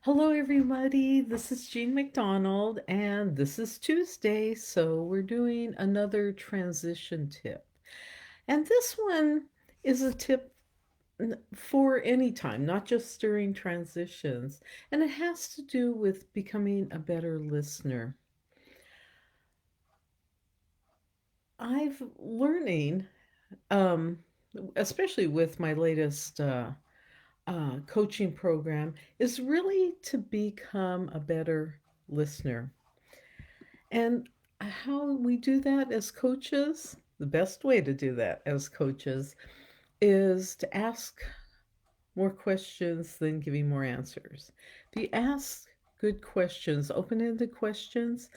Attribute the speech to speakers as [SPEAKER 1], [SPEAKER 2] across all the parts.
[SPEAKER 1] Hello, everybody. This is Jean McDonald, and this is Tuesday, so we're doing another transition tip. And this one is a tip for any time, not just during transitions, and it has to do with becoming a better listener. I've learning, um, especially with my latest coaching program, is really to become a better listener. And how we do that as coaches, the best way to do that as coaches is to ask more questions than giving more answers. If you ask good questions, open ended questions,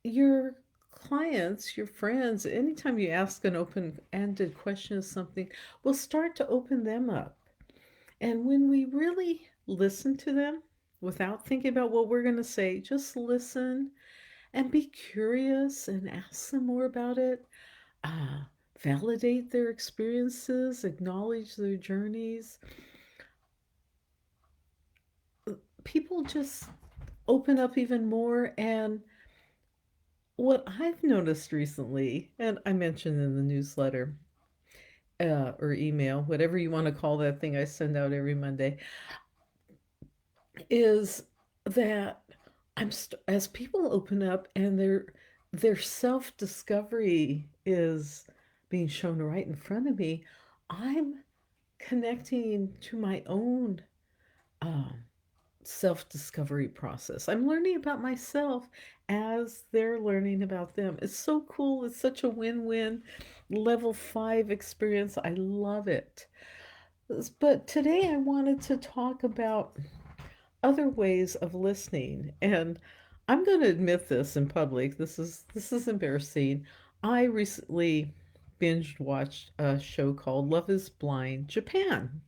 [SPEAKER 1] your clients, your friends, anytime you ask an open ended question of something, will start to open them up. And when we really listen to them without thinking about what we're going to say, just listen and be curious and ask them more about it. Uh, Validate their experiences, acknowledge their journeys. People just open up even more. And what I've noticed recently, and I mentioned in the newsletter or email, whatever you want to call that thing I send out every Monday, is that as people open up and their self discovery is being shown right in front of me, I'm connecting to my own um, self discovery process. I'm learning about myself as they're learning about them. It's so cool. It's such a win win level 5 experience. I love it. But today I wanted to talk about other ways of listening. And I'm going to admit this in public. This is embarrassing. I recently binge watched a show called Love is Blind Japan.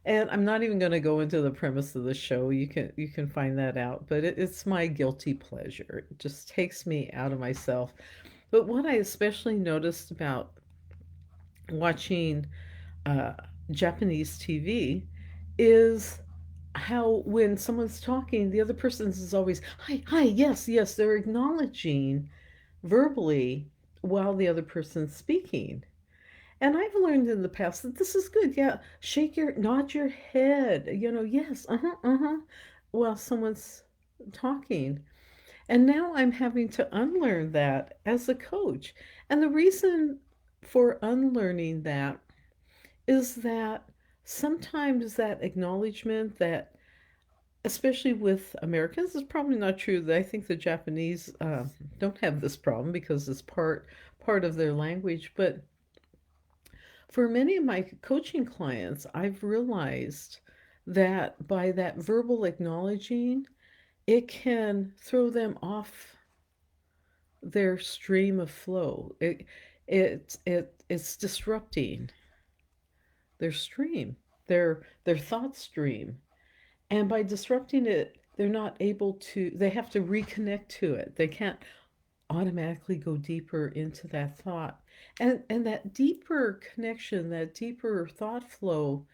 [SPEAKER 1] And I'm not even going to go into the premise of the show. You can find that out, but it's my guilty pleasure. It just takes me out of myself. But what I especially noticed about watching uh, Japanese TV is how when someone's talking, the other person is always, hi, hi, yes, yes. They're acknowledging verbally while the other person's speaking. And I've learned in the past that this is good. Yeah, nod your head, yes, uh-huh, while someone's talking. And now I'm having to unlearn that as a coach. And the reason for unlearning that is that sometimes that acknowledgement that especially with Americans, it's probably not true that I think the Japanese don't have this problem because it's part of their language. But for many of my coaching clients, I've realized that by that verbal acknowledging, it can throw them off their stream of flow. It's disrupting their stream, their thought stream. And by disrupting it, they have to reconnect to it. They can't automatically go deeper into that thought. And that deeper connection, that deeper thought flow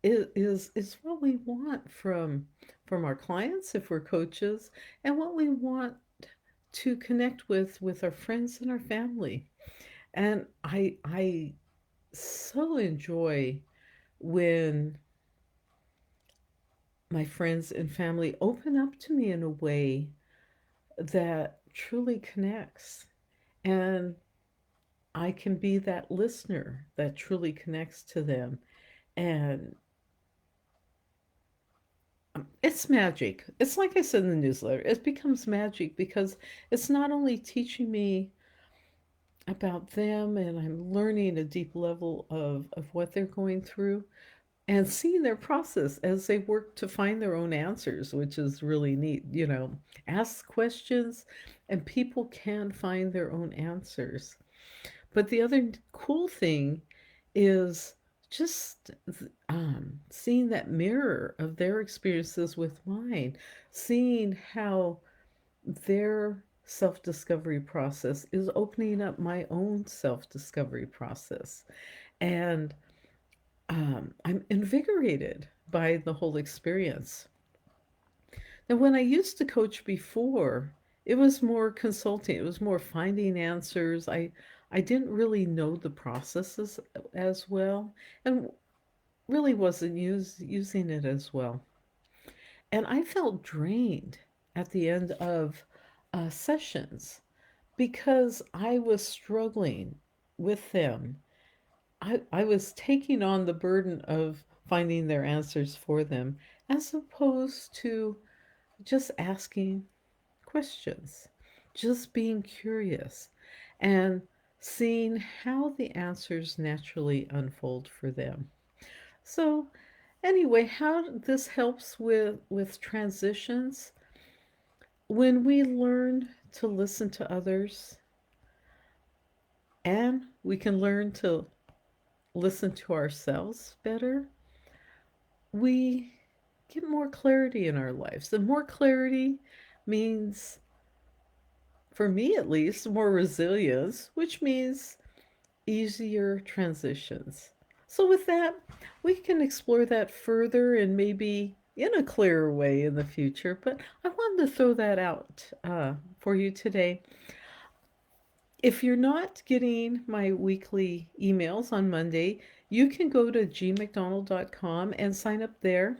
[SPEAKER 1] is what we want from our clients if we're coaches, and what we want to connect with our friends and our family. And I so enjoy when my friends and family open up to me in a way that truly connects. And I can be that listener that truly connects to them. And it's magic. It's like I said in the newsletter, it becomes magic because it's not only teaching me about them and I'm learning a deep level of what they're going through and seeing their process as they work to find their own answers, which is really neat. Ask questions and people can find their own answers. But the other cool thing is just seeing that mirror of their experiences with mine, seeing how their self discovery process is opening up my own self discovery process. And I'm invigorated by the whole experience. And when I used to coach before, it was more consulting. It was more finding answers. I didn't really know the processes as well, and really wasn't using it as well. And I felt drained at the end of sessions because I was struggling with them. I was taking on the burden of finding their answers for them as opposed to just asking questions, just being curious and seeing how the answers naturally unfold for them. So, anyway, how this helps with transitions, when we learn to listen to others and we can learn to listen to ourselves better, we get more clarity in our lives. The more clarity means, for me at least, more resilience, which means easier transitions. So, with that, we can explore that further and maybe in a clearer way in the future. But I wanted to throw that out for you today. If you're not getting my weekly emails on Monday, you can go to jeanmcdonald.com and sign up there.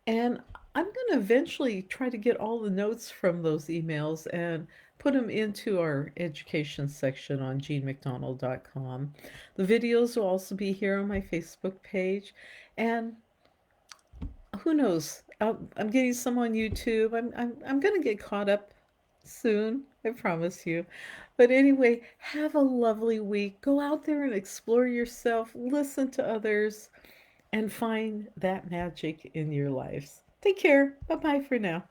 [SPEAKER 1] And I'm going to eventually try to get all the notes from those emails and put them into our education section on jeanmcdonald.com. The videos will also be here on my Facebook page. And who knows? I'm getting some on YouTube. I'm going to get caught up soon, I promise you. But anyway, have a lovely week. Go out there and explore yourself, listen to others, and find that magic in your lives. Take care. Bye bye for now.